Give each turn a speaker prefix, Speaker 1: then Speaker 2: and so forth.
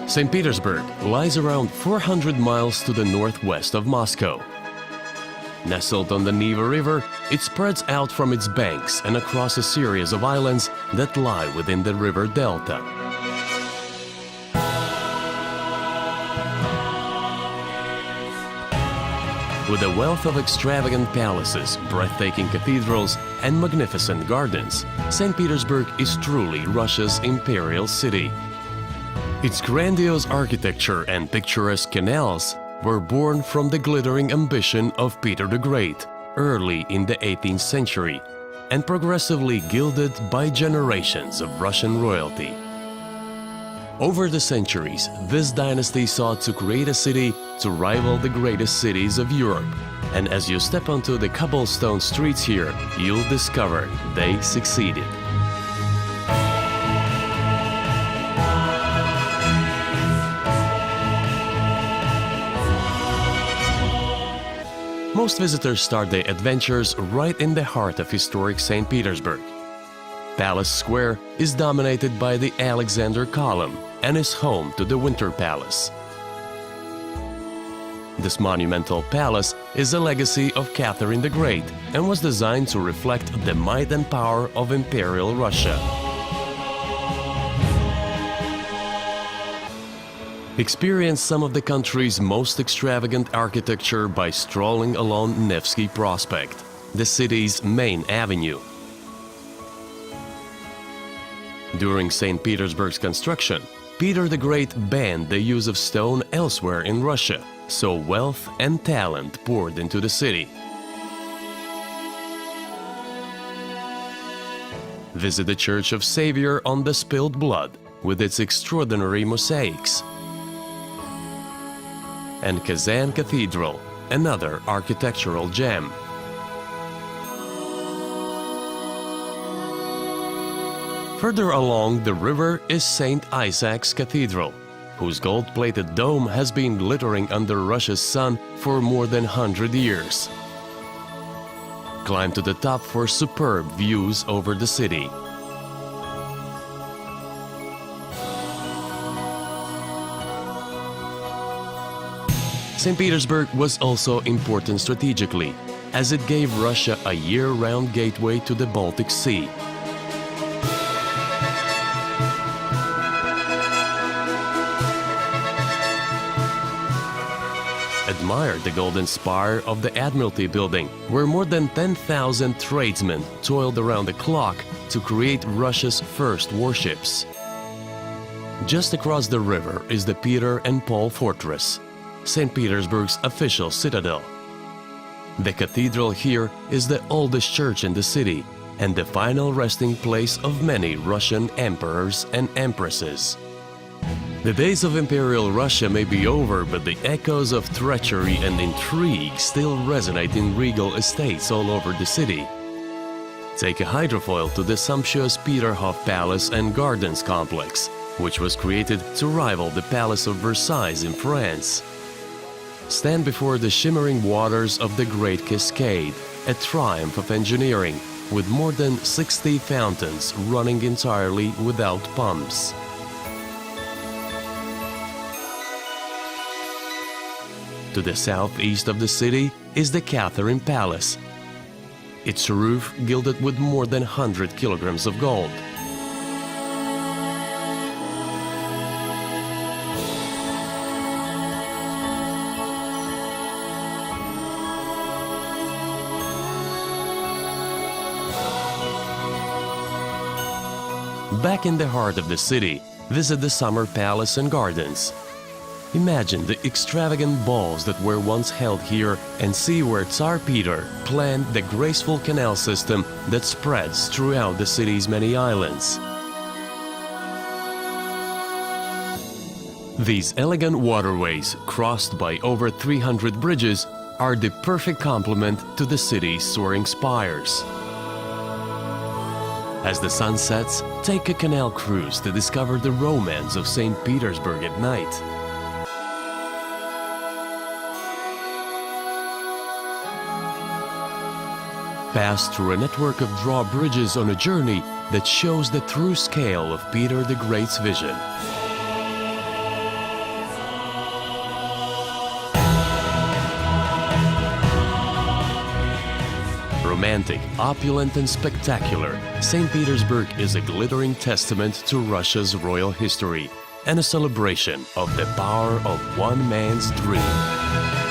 Speaker 1: St. Petersburg lies around 400 miles to the northwest of Moscow. Nestled on the Neva River, it spreads out from its banks and across a series of islands that lie within the river delta. With a wealth of extravagant palaces, breathtaking cathedrals, and magnificent gardens, St. Petersburg is truly Russia's imperial city. Its grandiose architecture and picturesque canals were born from the glittering ambition of Peter the Great early in the 18th century and progressively gilded by generations of Russian royalty. Over the centuries, this dynasty sought to create a city to rival the greatest cities of Europe. And as you step onto the cobblestone streets here, you'll discover they succeeded. Most visitors start their adventures right in the heart of historic St. Petersburg. Palace Square is dominated by the Alexander Column and is home to the Winter Palace. This monumental palace is a legacy of Catherine the Great and was designed to reflect the might and power of Imperial Russia. Experience some of the country's most extravagant architecture by strolling along Nevsky Prospect, the city's main avenue. During St. Petersburg's construction, Peter the Great banned the use of stone elsewhere in Russia, so wealth and talent poured into the city. Visit the Church of Savior on the Spilled Blood with its extraordinary mosaics, and Kazan Cathedral, another architectural gem. Further along the river is St. Isaac's Cathedral, whose gold-plated dome has been glittering under Russia's sun for more than 100 years. Climb to the top for superb views over the city. St. Petersburg was also important strategically, as it gave Russia a year-round gateway to the Baltic Sea. Admire the golden spire of the Admiralty Building, where more than 10,000 tradesmen toiled around the clock to create Russia's first warships. Just across the river is the Peter and Paul Fortress, St. Petersburg's official citadel. The cathedral here is the oldest church in the city and the final resting place of many Russian emperors and empresses. The days of Imperial Russia may be over, but the echoes of treachery and intrigue still resonate in regal estates all over the city. Take a hydrofoil to the sumptuous Peterhof Palace and Gardens complex, which was created to rival the Palace of Versailles in France. Stand before the shimmering waters of the Great Cascade, a triumph of engineering, with more than 60 fountains running entirely without pumps. To the southeast of the city is the Catherine Palace, its roof gilded with more than 100 kilograms of gold. Back in the heart of the city, visit the Summer Palace and Gardens. Imagine the extravagant balls that were once held here and see where Tsar Peter planned the graceful canal system that spreads throughout the city's many islands. These elegant waterways, crossed by over 300 bridges, are the perfect complement to the city's soaring spires. As the sun sets, take a canal cruise to discover the romance of St. Petersburg at night. pass through a network of drawbridges on a journey that shows the true scale of Peter the Great's vision. Romantic, opulent and spectacular, St. Petersburg is a glittering testament to Russia's royal history and a celebration of the power of one man's dream.